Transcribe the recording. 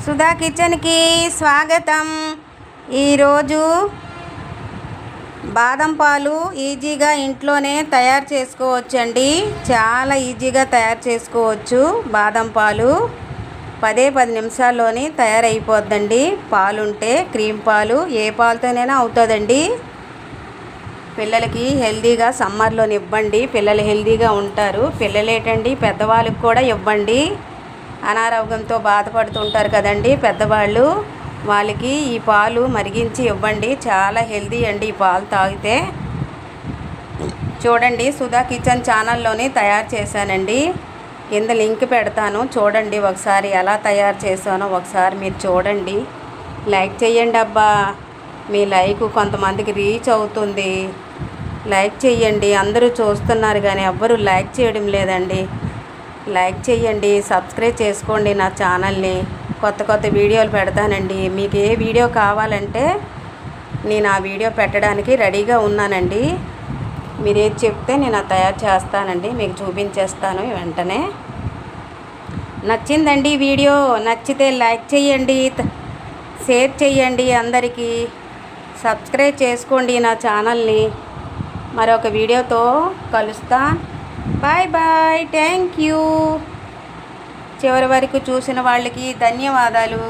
సుధా కిచెన్కి స్వాగతం. ఈరోజు బాదం పాలు ఈజీగా ఇంట్లోనే తయారు చేసుకోవచ్చండి. చాలా ఈజీగా తయారు చేసుకోవచ్చు. బాదం పాలు 10 నిమిషాల్లోనే తయారైపోద్దండి. పాలుంటే క్రీమ్ పాలు ఏ పాలతోనైనా అవుతుందండి. పిల్లలకి హెల్తీగా సమ్మర్లో ఇవ్వండి. పిల్లలు హెల్తీగా ఉంటారు. పిల్లలేటండి, పెద్దవాళ్ళకి కూడా ఇవ్వండి. అనారోగ్యంతో బాధపడుతుంటారు కదండి పెద్దవాళ్ళు, వాళ్ళకి ఈ పాలు మరిగించి ఇవ్వండి. చాలా హెల్తీ అండి ఈ పాలు తాగితే. చూడండి, సుధా కిచెన్ ఛానల్లోనే తయారు చేశానండి. కింద లింక్ పెడతాను, చూడండి ఒకసారి ఎలా తయారు చేశానో ఒకసారి మీరు చూడండి. లైక్ చేయండి అబ్బా, మీ లైక్ కొంతమందికి రీచ్ అవుతుంది. లైక్ చేయండి. అందరూ చూస్తున్నారు కానీ ఎవ్వరూ లైక్ చేయడం లేదండి. లైక్ చేయండి, సబ్స్క్రైబ్ చేసుకోండి నా ఛానల్ని. కొత్త వీడియోలు పెడతానండి. మీకు ఏ వీడియో కావాలంటే నేను ఆ వీడియో పెట్టడానికి రెడీగా ఉన్నానండి. మీరు ఏది చెప్తే నేను తయారు చేస్తానండి, మీకు చూపించేస్తాను వెంటనే. నచ్చిందండి వీడియో? నచ్చితే లైక్ చేయండి, షేర్ చేయండి, అందరికీ సబ్స్క్రైబ్ చేసుకోండి నా ఛానల్ని. మరొక వీడియోతో కలుస్తా. Bye bye, thank you. చివరి వరకు చూసిన వాళ్ళకి ధన్యవాదాలు.